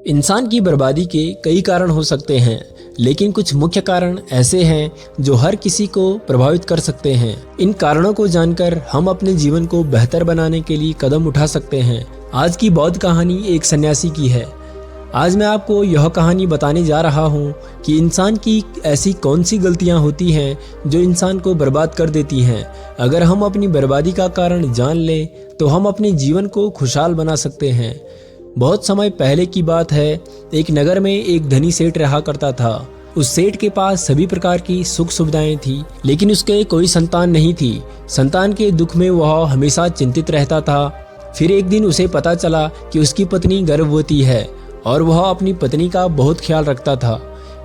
इंसान की बर्बादी के कई कारण हो सकते हैं, लेकिन कुछ मुख्य कारण ऐसे हैं जो हर किसी को प्रभावित कर सकते हैं। इन कारणों को जानकर हम अपने जीवन को बेहतर बनाने के लिए कदम उठा सकते हैं। आज की बौद्ध कहानी एक सन्यासी की है। आज मैं आपको यह कहानी बताने जा रहा हूँ कि इंसान की ऐसी कौन सी गलतियाँ होती हैं जो इंसान को बर्बाद कर देती हैं। अगर हम अपनी बर्बादी का कारण जान लें तो हम अपने जीवन को खुशहाल बना सकते हैं। बहुत समय पहले की बात है, एक नगर में एक धनी सेठ रहा करता था। उस सेठ के पास सभी प्रकार की सुख सुविधाएं थी, लेकिन उसके कोई संतान नहीं थी। संतान के दुख में वह हमेशा चिंतित रहता था। फिर एक दिन उसे पता चला कि उसकी पत्नी गर्भवती है और वह अपनी पत्नी का बहुत ख्याल रखता था।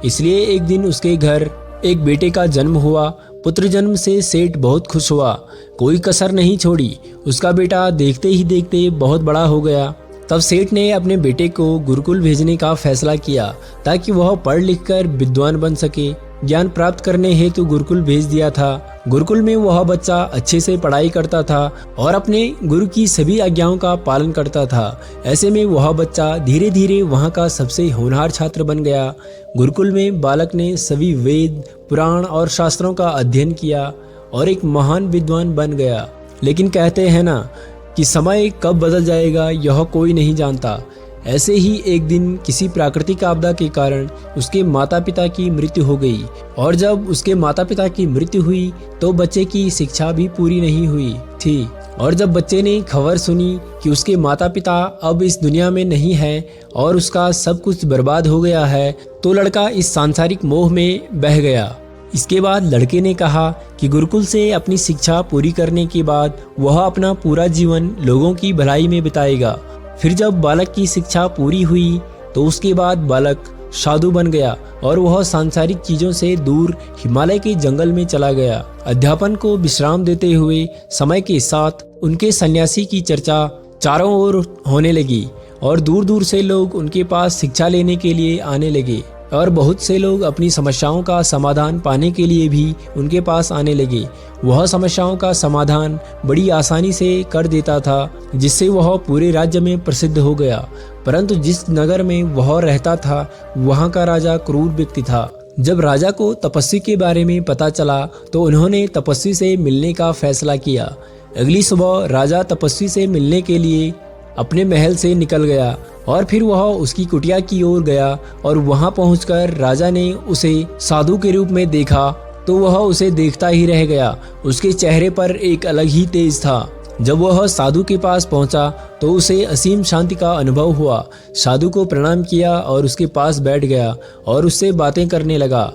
इसलिए एक दिन उसके घर एक बेटे का जन्म हुआ। पुत्र जन्म से सेठ बहुत खुश हुआ, कोई कसर नहीं छोड़ी। उसका बेटा देखते ही देखते बहुत बड़ा हो गया। तब सेठ ने अपने बेटे को गुरुकुल भेजने का फैसला किया ताकि वह पढ़ लिख कर विद्वान बन सके। ज्ञान प्राप्त करने हेतु गुरुकुल भेज दिया था। गुरुकुल में वह बच्चा अच्छे से पढ़ाई करता था और अपने गुरु की सभी आज्ञाओं का पालन करता था। ऐसे में वह बच्चा धीरे धीरे वहाँ का सबसे होनहार छात्र बन गया। गुरुकुल में बालक ने सभी वेद, पुराण और शास्त्रों का अध्ययन किया और एक महान विद्वान बन गया। लेकिन कहते हैं ना कि समय कब बदल जाएगा यह कोई नहीं जानता। ऐसे ही एक दिन किसी प्राकृतिक आपदा के कारण उसके माता पिता की मृत्यु हो गई, और जब उसके माता पिता की मृत्यु हुई तो बच्चे की शिक्षा भी पूरी नहीं हुई थी। और जब बच्चे ने खबर सुनी कि उसके माता पिता अब इस दुनिया में नहीं है और उसका सब कुछ बर्बाद हो गया है, तो लड़का इस सांसारिक मोह में बह गया। इसके बाद लड़के ने कहा कि गुरुकुल से अपनी शिक्षा पूरी करने के बाद वह अपना पूरा जीवन लोगों की भलाई में बिताएगा। फिर जब बालक की शिक्षा पूरी हुई तो उसके बाद बालक साधु बन गया और वह सांसारिक चीजों से दूर हिमालय के जंगल में चला गया। अध्यापन को विश्राम देते हुए समय के साथ उनके सन्यासी की चर्चा चारों ओर होने लगी और दूर दूर से लोग उनके पास शिक्षा लेने के लिए आने लगे। और बहुत से लोग अपनी समस्याओं का समाधान पाने के लिए भी उनके पास आने लगे। वह समस्याओं का समाधान बड़ी आसानी से कर देता था, जिससे वह पूरे राज्य में प्रसिद्ध हो गया। परंतु जिस नगर में वह रहता था वहाँ का राजा क्रूर व्यक्ति था। जब राजा को तपस्वी के बारे में पता चला तो उन्होंने तपस्वी से मिलने का फैसला किया। अगली सुबह राजा तपस्वी से मिलने के लिए अपने महल से निकल गया और फिर वह उसकी कुटिया की ओर गया और वहां पहुंचकर राजा ने उसे साधु के रूप में देखा तो वह उसे देखता ही रह गया। उसके चेहरे पर एक अलग ही तेज था। जब वह साधु के पास पहुंचा तो उसे असीम शांति का अनुभव हुआ। साधु को प्रणाम किया और उसके पास बैठ गया और उससे बातें करने लगा।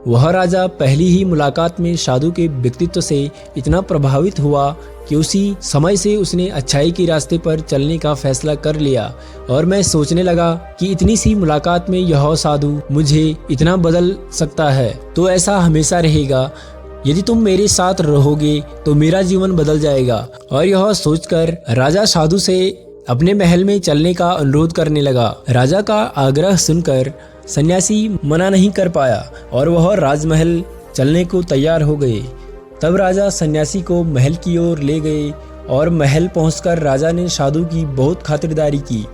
वह राजा पहली ही मुलाकात में साधु के व्यक्तित्व से इतना प्रभावित हुआ कि उसी समय से उसने अच्छाई के रास्ते पर चलने का फैसला कर लिया। और मैं सोचने लगा कि इतनी सी मुलाकात में यह साधु मुझे इतना बदल सकता है, तो ऐसा हमेशा रहेगा। यदि तुम मेरे साथ रहोगे तो मेरा जीवन बदल जाएगा। और यह सोचकर राजा साधु से अपने महल में चलने का अनुरोध करने लगा। राजा का आग्रह सुनकर सन्यासी मना नहीं कर पाया और वह राजमहल चलने को तैयार हो गए। तब राजा सन्यासी को महल की ओर ले गए और महल पहुंचकर राजा ने साधु की बहुत खातिरदारी की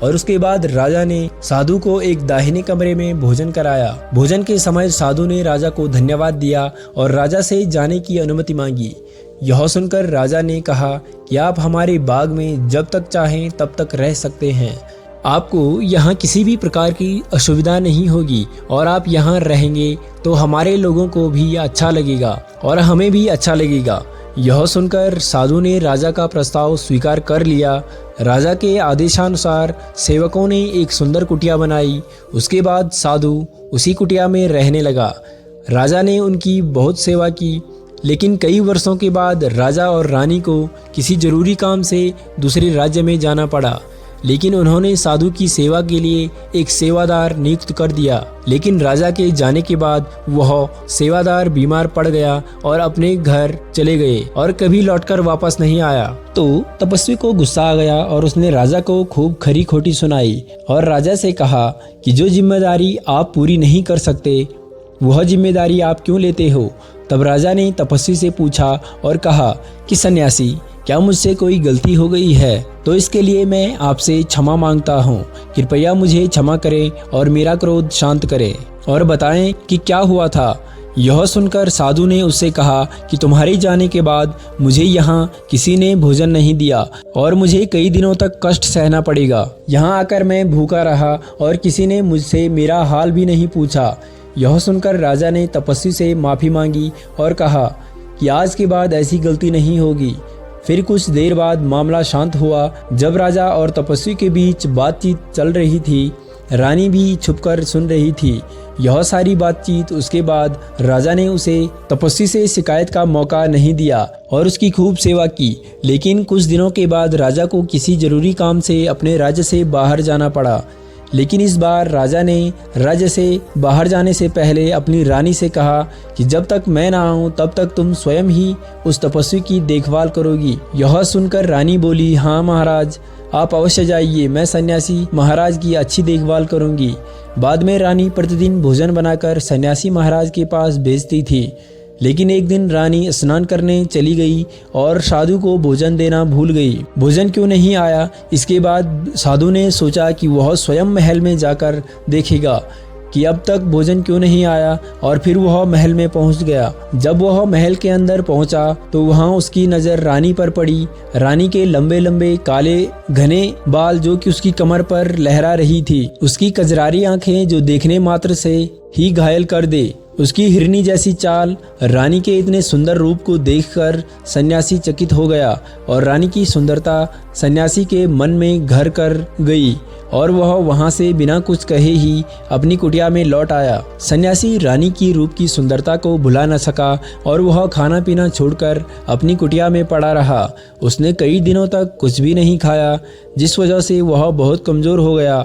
और उसके बाद राजा ने साधु को एक दाहिने कमरे में भोजन कराया। भोजन के समय साधु ने राजा को धन्यवाद दिया और राजा से जाने की अनुमति मांगी। यह सुनकर राजा ने कहा कि आप हमारे बाग में जब तक चाहें तब तक रह सकते हैं। आपको यहाँ किसी भी प्रकार की असुविधा नहीं होगी और आप यहाँ रहेंगे तो हमारे लोगों को भी अच्छा लगेगा और हमें भी अच्छा लगेगा। यह सुनकर साधु ने राजा का प्रस्ताव स्वीकार कर लिया। राजा के आदेशानुसार सेवकों ने एक सुंदर कुटिया बनाई। उसके बाद साधु उसी कुटिया में रहने लगा। राजा ने उनकी बहुत सेवा की, लेकिन कई वर्षों के बाद राजा और रानी को किसी जरूरी काम से दूसरे राज्य में जाना पड़ा। लेकिन उन्होंने साधु की सेवा के लिए एक सेवादार नियुक्त कर दिया। लेकिन राजा के जाने के बाद वह सेवादार बीमार पड़ गया और अपने घर चले गए और कभी लौटकर वापस नहीं आया। तो तपस्वी को गुस्सा आ गया और उसने राजा को खूब खरी खोटी सुनाई और राजा से कहा कि जो जिम्मेदारी आप पूरी नहीं कर सकते वह जिम्मेदारी आप क्यों लेते हो। तब राजा ने तपस्वी से पूछा और कहा कि सन्यासी, क्या मुझसे कोई गलती हो गई है तो इसके लिए मैं आपसे क्षमा मांगता हूँ। कृपया मुझे क्षमा करें और मेरा क्रोध शांत करें और बताएं कि क्या हुआ था। यह सुनकर साधु ने उससे कहा कि तुम्हारे जाने के बाद मुझे यहाँ किसी ने भोजन नहीं दिया और मुझे कई दिनों तक कष्ट सहना पड़ेगा। यहाँ आकर मैं भूखा रहा और किसी ने मुझसे मेरा हाल भी नहीं पूछा। यह सुनकर राजा ने तपस्वी से माफ़ी मांगी और कहा कि आज के बाद ऐसी गलती नहीं होगी। फिर कुछ देर बाद मामला शांत हुआ। जब राजा और तपस्वी के बीच बातचीत चल रही थी, रानी भी छुपकर सुन रही थी। यह सारी बातचीत उसके बाद राजा ने उसे तपस्वी से शिकायत का मौका नहीं दिया और उसकी खूब सेवा की। लेकिन कुछ दिनों के बाद राजा को किसी जरूरी काम से अपने राज्य से बाहर जाना पड़ा। लेकिन इस बार राजा ने राज्य से बाहर जाने से पहले अपनी रानी से कहा कि जब तक मैं ना आऊं तब तक तुम स्वयं ही उस तपस्वी की देखभाल करोगी। यह सुनकर रानी बोली, हाँ महाराज, आप अवश्य जाइए, मैं सन्यासी महाराज की अच्छी देखभाल करूंगी। बाद में रानी प्रतिदिन भोजन बनाकर सन्यासी महाराज के पास भेजती थी। लेकिन एक दिन रानी स्नान करने चली गई और साधु को भोजन देना भूल गई। भोजन क्यों नहीं आया, इसके बाद साधु ने सोचा कि वह स्वयं महल में जाकर देखेगा कि अब तक भोजन क्यों नहीं आया और फिर वह महल में पहुंच गया। जब वह महल के अंदर पहुंचा तो वहां उसकी नज़र रानी पर पड़ी। रानी के लंबे लंबे काले घने बाल जो कि उसकी कमर पर लहरा रही थी, उसकी कजरारी आंखें जो देखने मात्र से ही घायल कर दे, उसकी हिरनी जैसी चाल। रानी के इतने सुंदर रूप को देखकर सन्यासी चकित हो गया और रानी की सुंदरता सन्यासी के मन में घर कर गई और वह वहां से बिना कुछ कहे ही अपनी कुटिया में लौट आया। सन्यासी रानी की रूप की सुंदरता को भुला न सका और वह खाना पीना छोड़कर अपनी कुटिया में पड़ा रहा। उसने कई दिनों तक कुछ भी नहीं खाया, जिस वजह से वह बहुत कमज़ोर हो गया।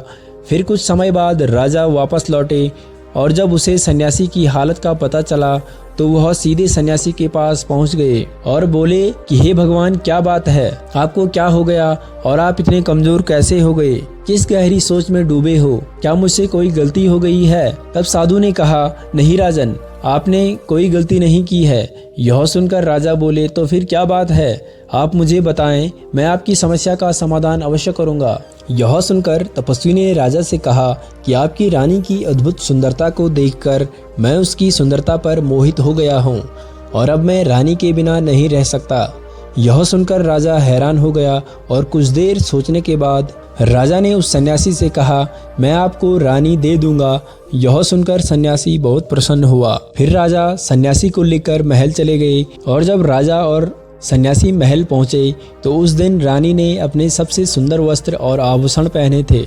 फिर कुछ समय बाद राजा वापस लौटे और जब उसे सन्यासी की हालत का पता चला तो वह सीधे सन्यासी के पास पहुंच गए और बोले कि हे भगवान, क्या बात है, आपको क्या हो गया और आप इतने कमजोर कैसे हो गए? किस गहरी सोच में डूबे हो? क्या मुझसे कोई गलती हो गई है? तब साधु ने कहा, नहीं राजन, आपने कोई गलती नहीं की है। यह सुनकर राजा बोले, तो फिर क्या बात है, आप मुझे बताएं, मैं आपकी समस्या का समाधान अवश्य करूंगा। यह सुनकर तपस्वी ने राजा से कहा कि आपकी रानी की अद्भुत सुंदरता को देखकर मैं उसकी सुंदरता पर मोहित हो गया हूँ और अब मैं रानी के बिना नहीं रह सकता। यह सुनकर राजा हैरान हो गया और कुछ देर सोचने के बाद राजा ने उस सन्यासी से कहा, मैं आपको रानी दे दूंगा। यह सुनकर सन्यासी बहुत प्रसन्न हुआ। फिर राजा सन्यासी को लेकर महल चले गए और जब राजा और सन्यासी महल पहुंचे तो उस दिन रानी ने अपने सबसे सुंदर वस्त्र और आभूषण पहने थे।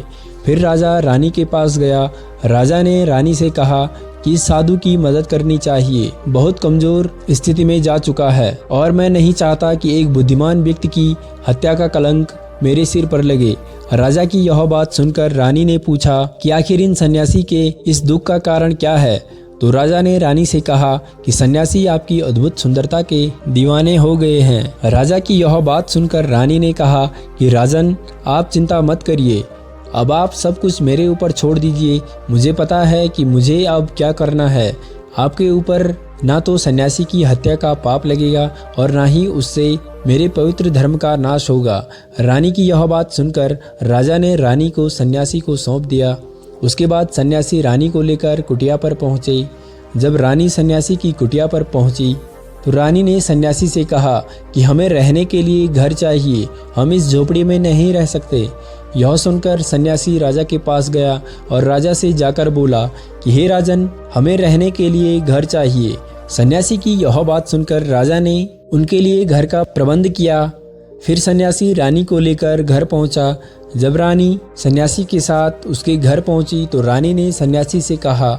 फिर राजा रानी के पास गया। राजा ने रानी से कहा कि इस साधु की मदद करनी चाहिए, बहुत कमजोर स्थिति में जा चुका है और मैं नहीं चाहता कि एक बुद्धिमान व्यक्ति की हत्या का कलंक मेरे सिर पर लगे। राजा की यह बात सुनकर रानी ने पूछा कि आखिर इन सन्यासी के इस दुख का कारण क्या है? तो राजा ने रानी से कहा कि सन्यासी आपकी अद्भुत सुंदरता के दीवाने हो गए हैं। राजा की यह बात सुनकर रानी ने कहा कि राजन, आप चिंता मत करिए, अब आप सब कुछ मेरे ऊपर छोड़ दीजिए। मुझे पता है कि मुझे अब क्या करना है। आपके ऊपर ना तो सन्यासी की हत्या का पाप लगेगा और ना ही उससे मेरे पवित्र धर्म का नाश होगा। रानी की यह बात सुनकर राजा ने रानी को सन्यासी को सौंप दिया। उसके बाद सन्यासी रानी को लेकर कुटिया पर पहुंचे। जब रानी सन्यासी की कुटिया पर पहुंची तो रानी ने सन्यासी से कहा कि हमें रहने के लिए घर चाहिए, हम इस झोपड़ी में नहीं रह सकते। यह सुनकर सन्यासी राजा के पास गया और राजा से जाकर बोला कि हे राजन, हमें रहने के लिए घर चाहिए। सन्यासी की यह बात सुनकर राजा ने उनके लिए घर का प्रबंध किया। फिर सन्यासी रानी को लेकर घर पहुंचा। जब रानी सन्यासी के साथ उसके घर पहुंची तो रानी ने सन्यासी से कहा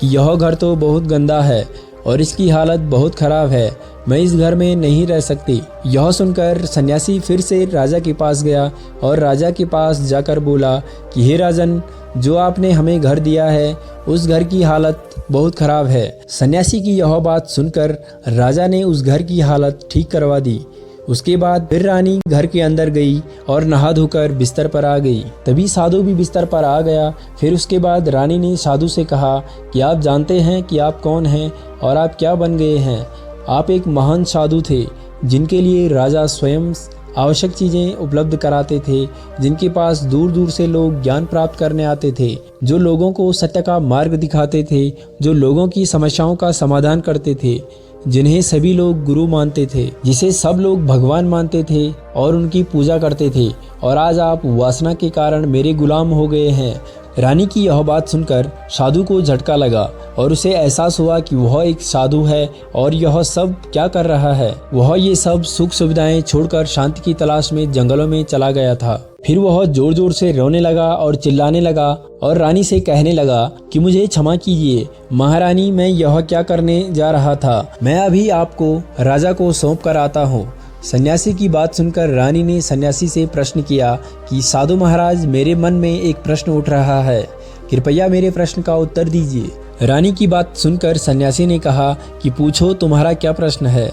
कि यह घर तो बहुत गंदा है और इसकी हालत बहुत खराब है, मैं इस घर में नहीं रह सकती। यह सुनकर सन्यासी फिर से राजा के पास गया और राजा के पास जाकर बोला कि हे राजन, जो आपने हमें घर दिया है उस घर की हालत बहुत खराब है। सन्यासी की यह बात सुनकर राजा ने उस घर की हालत ठीक करवा दी। उसके बाद फिर रानी घर के अंदर गई और नहा धोकर बिस्तर पर आ गई। तभी साधु भी बिस्तर पर आ गया। फिर उसके बाद रानी ने साधु से कहा कि आप जानते हैं कि आप कौन हैं और आप क्या बन गए हैं? आप एक महान साधु थे जिनके लिए राजा स्वयं आवश्यक चीज़ें उपलब्ध कराते थे, जिनके पास दूर दूर से लोग ज्ञान प्राप्त करने आते थे, जो लोगों को सत्य का मार्ग दिखाते थे, जो लोगों की समस्याओं का समाधान करते थे, जिन्हें सभी लोग गुरु मानते थे, जिसे सब लोग भगवान मानते थे और उनकी पूजा करते थे। और आज आप वासना के कारण मेरे गुलाम हो गए हैं। रानी की यह बात सुनकर साधु को झटका लगा और उसे एहसास हुआ कि वह एक साधु है और यह सब क्या कर रहा है। वह ये सब सुख सुविधाएं छोड़कर शांति की तलाश में जंगलों में चला गया था। फिर वह जोर जोर से रोने लगा और चिल्लाने लगा और रानी से कहने लगा कि मुझे क्षमा कीजिए महारानी, मैं यह क्या करने जा रहा था। मैं अभी आपको राजा को सौंप कर आता हूँ। सन्यासी की बात सुनकर रानी ने सन्यासी से प्रश्न किया कि साधु महाराज, मेरे मन में एक प्रश्न उठ रहा है, कृपया मेरे प्रश्न का उत्तर दीजिए। रानी की बात सुनकर सन्यासी ने कहा कि पूछो, तुम्हारा क्या प्रश्न है।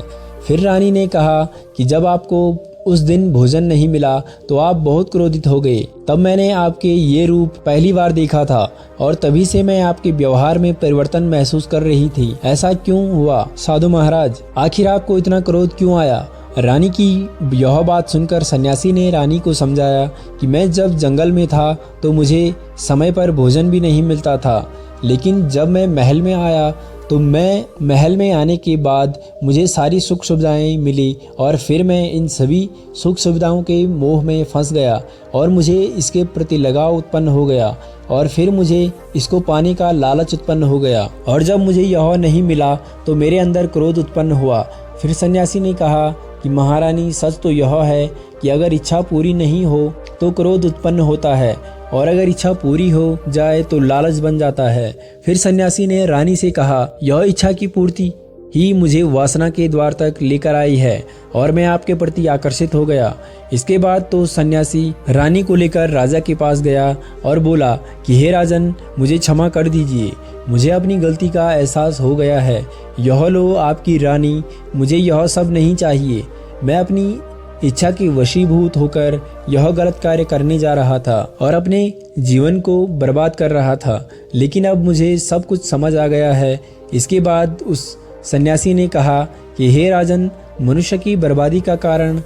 फिर रानी ने कहा कि जब आपको उस दिन भोजन नहीं मिला तो आप बहुत क्रोधित हो गए। तब मैंने आपके ये रूप पहली बार देखा था और तभी से मैं आपके व्यवहार में परिवर्तन महसूस कर रही थी। ऐसा क्यों हुआ साधु महाराज? आखिर आपको इतना क्रोध क्यों आया? रानी की यह बात सुनकर सन्यासी ने रानी को समझाया कि मैं जब जंगल में था तो मुझे समय पर भोजन भी नहीं मिलता था, लेकिन जब मैं महल में आया तो मैं महल में आने के बाद मुझे सारी सुख सुविधाएं मिली और फिर मैं इन सभी सुख सुविधाओं के मोह में फंस गया और मुझे इसके प्रति लगाव उत्पन्न हो गया और फिर मुझे इसको पाने का लालच उत्पन्न हो गया और जब मुझे यह नहीं मिला तो मेरे अंदर क्रोध उत्पन्न हुआ। फिर सन्यासी ने कहा कि महारानी, सच तो यह है कि अगर इच्छा पूरी नहीं हो तो क्रोध उत्पन्न होता है और अगर इच्छा पूरी हो जाए तो लालच बन जाता है। फिर सन्यासी ने रानी से कहा, यह इच्छा की पूर्ति ही मुझे वासना के द्वार तक लेकर आई है और मैं आपके प्रति आकर्षित हो गया। इसके बाद तो सन्यासी रानी को लेकर राजा के पास गया और बोला कि हे राजन, मुझे क्षमा कर दीजिए, मुझे अपनी गलती का एहसास हो गया है। यह लो आपकी रानी, मुझे यह सब नहीं चाहिए। मैं अपनी इच्छा के वशीभूत होकर यह गलत कार्य करने जा रहा था और अपने जीवन को बर्बाद कर रहा था, लेकिन अब मुझे सब कुछ समझ आ गया है। इसके बाद उस सन्यासी ने कहा कि हे राजन, मनुष्य की बर्बादी का कारण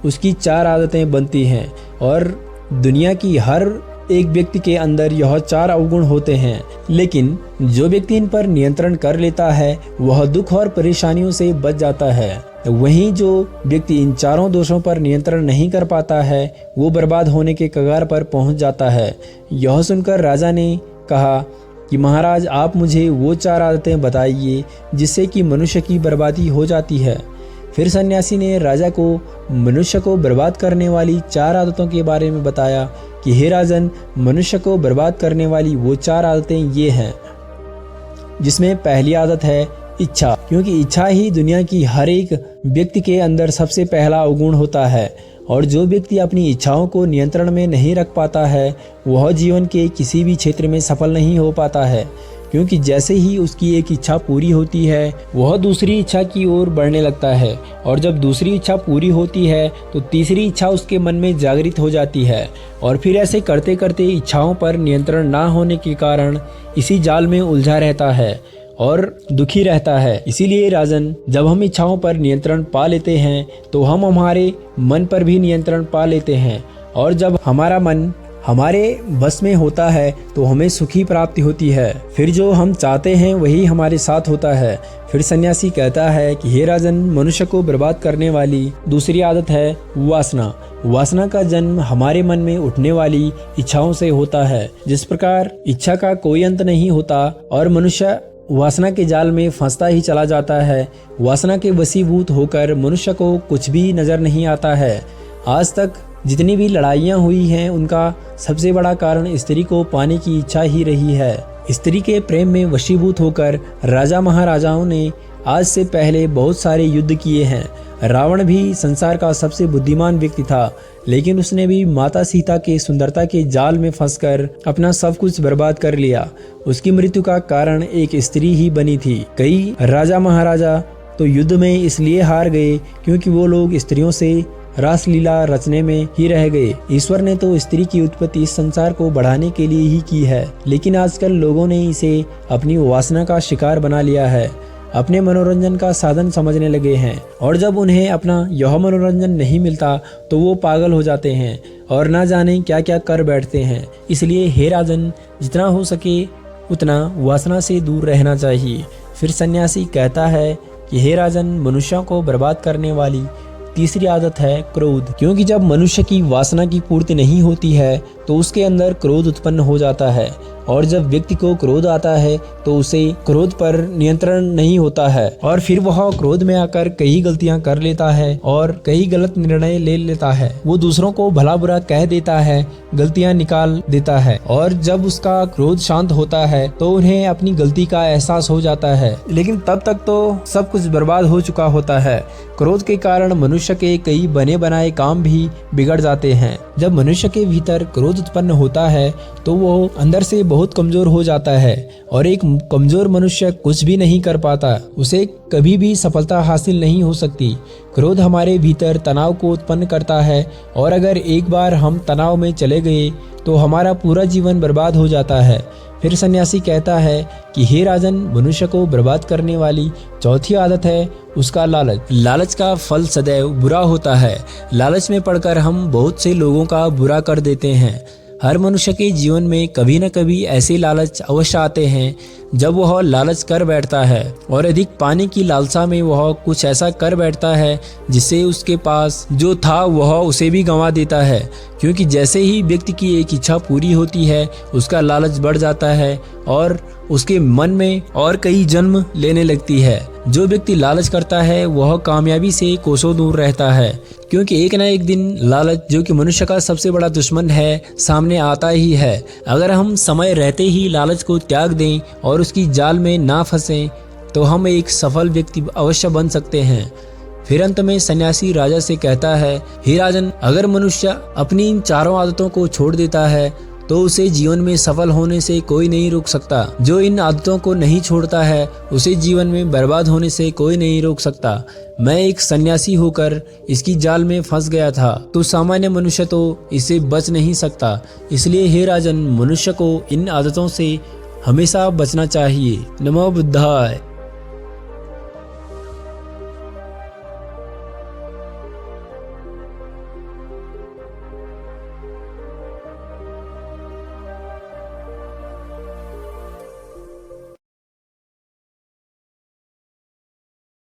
उसकी 4 आदतें बनती हैं और दुनिया की हर एक व्यक्ति के अंदर यह 4 अवगुण होते हैं, लेकिन जो व्यक्ति इन पर नियंत्रण कर लेता है वह दुख और परेशानियों से बच जाता है। वहीं जो व्यक्ति इन 4 दोषों पर नियंत्रण नहीं कर पाता है वो बर्बाद होने के कगार पर पहुंच जाता है। यह सुनकर राजा ने कहा कि महाराज, आप मुझे वो 4 आदतें बताइए जिससे कि मनुष्य की बर्बादी हो जाती है। फिर सन्यासी ने राजा को मनुष्य को बर्बाद करने वाली 4 आदतों के बारे में बताया कि हे राजन, मनुष्य को बर्बाद करने वाली वो 4 आदतें ये हैं, जिसमें पहली आदत है इच्छा, क्योंकि इच्छा ही दुनिया की हर एक व्यक्ति के अंदर सबसे पहला अवगुण होता है और जो व्यक्ति अपनी इच्छाओं को नियंत्रण में नहीं रख पाता है वह जीवन के किसी भी क्षेत्र में सफल नहीं हो पाता है, क्योंकि जैसे ही उसकी एक इच्छा पूरी होती है वह दूसरी इच्छा की ओर बढ़ने लगता है और जब दूसरी इच्छा पूरी होती है तो तीसरी इच्छा उसके मन में जागृत हो जाती है और फिर ऐसे करते करते इच्छाओं पर नियंत्रण ना होने के कारण इसी जाल में उलझा रहता है और दुखी रहता है। इसीलिए राजन, जब हम इच्छाओं पर नियंत्रण पा लेते हैं तो हम हमारे मन पर भी नियंत्रण पा लेते हैं और जब हमारा मन हमारे बस में होता है तो हमें सुखी प्राप्ति होती है। फिर जो हम चाहते हैं वही हमारे साथ होता है। फिर सन्यासी कहता है कि हे राजन, मनुष्य को बर्बाद करने वाली दूसरी आदत है वासना। वासना का जन्म हमारे मन में उठने वाली इच्छाओं से होता है। जिस प्रकार इच्छा का कोई अंत नहीं होता और मनुष्य वासना के जाल में फंसता ही चला जाता है, वासना के वशीभूत होकर मनुष्य को कुछ भी नजर नहीं आता है। आज तक जितनी भी लड़ाइयाँ हुई हैं उनका सबसे बड़ा कारण स्त्री को पाने की इच्छा ही रही है। स्त्री के प्रेम में वशीभूत होकर राजा महाराजाओं ने आज से पहले बहुत सारे युद्ध किए हैं। रावण भी संसार का सबसे बुद्धिमान व्यक्ति था, लेकिन उसने भी माता सीता के सुंदरता के जाल में फंसकर अपना सब कुछ बर्बाद कर लिया। उसकी मृत्यु का कारण एक स्त्री ही बनी थी। कई राजा महाराजा तो युद्ध में इसलिए हार गए क्योंकि वो लोग स्त्रियों से रासलीला रचने में ही रह गए। ईश्वर ने तो स्त्री की उत्पत्ति इस संसार को बढ़ाने के लिए ही की है, लेकिन आजकल लोगों ने इसे अपनी वासना का शिकार बना लिया है। अपने मनोरंजन का साधन समझने लगे हैं, और जब उन्हें अपना यह मनोरंजन नहीं मिलता तो वो पागल हो जाते हैं और ना जाने क्या क्या कर बैठते हैं। इसलिए हे राजन, जितना हो सके उतना वासना से दूर रहना चाहिए। फिर सन्यासी कहता है कि हे राजन, मनुष्यों को बर्बाद करने वाली तीसरी आदत है क्रोध, क्योंकि जब मनुष्य की वासना की पूर्ति नहीं होती है तो उसके अंदर क्रोध उत्पन्न हो जाता है, और जब व्यक्ति को क्रोध आता है तो उसे क्रोध पर नियंत्रण नहीं होता है, और फिर वह क्रोध में आकर कई गलतियां कर लेता है और कई गलत निर्णय ले लेता है। वो दूसरों को भला बुरा कह देता है, गलतियां निकाल देता है, और जब उसका क्रोध शांत होता है तो उन्हें अपनी गलती का एहसास हो जाता है, लेकिन तब तक तो सब कुछ बर्बाद हो चुका होता है। क्रोध के कारण मनुष्य के कई बने बनाए काम भी बिगड़ जाते हैं। जब मनुष्य के भीतर क्रोध उत्पन्न होता है तो वो अंदर से बहुत कमजोर हो जाता है, और एक कमजोर मनुष्य कुछ भी नहीं कर पाता, उसे कभी भी सफलता हासिल नहीं हो सकती। क्रोध हमारे भीतर तनाव को उत्पन्न करता है, और अगर एक बार हम तनाव में चले गए तो हमारा पूरा जीवन बर्बाद हो जाता है। फिर सन्यासी कहता है कि हे राजन, मनुष्य को बर्बाद करने वाली चौथी आदत है उसका लालच। लालच का फल सदैव बुरा होता है। लालच में पड़कर हम बहुत से लोगों का बुरा कर देते हैं। हर मनुष्य के जीवन में कभी न कभी ऐसे लालच अवश्य आते हैं जब वह लालच कर बैठता है, और अधिक पाने की लालसा में वह कुछ ऐसा कर बैठता है जिससे उसके पास जो था वह उसे भी गंवा देता है। क्योंकि जैसे ही व्यक्ति की एक इच्छा पूरी होती है उसका लालच बढ़ जाता है और उसके मन में और कई जन्म लेने लगती है। जो व्यक्ति लालच करता है वह कामयाबी से कोसों दूर रहता है, क्योंकि एक न एक दिन लालच, जो कि मनुष्य का सबसे बड़ा दुश्मन है, सामने आता ही है। अगर हम समय रहते ही लालच को त्याग दें और उसकी जाल में ना फंसें तो हम एक सफल व्यक्ति अवश्य बन सकते हैं। फिर अंत में सन्यासी राजा से कहता है, हे राजन, अगर मनुष्य अपनी इन चारों आदतों को छोड़ देता है तो उसे जीवन में सफल होने से कोई नहीं रोक सकता। जो इन आदतों को नहीं छोड़ता है उसे जीवन में बर्बाद होने से कोई नहीं रोक सकता। मैं एक सन्यासी होकर इसकी जाल में फंस गया था, तो सामान्य मनुष्य तो इससे बच नहीं सकता। इसलिए हे राजन, मनुष्य को इन आदतों से हमेशा बचना चाहिए। नमो बुद्धाय।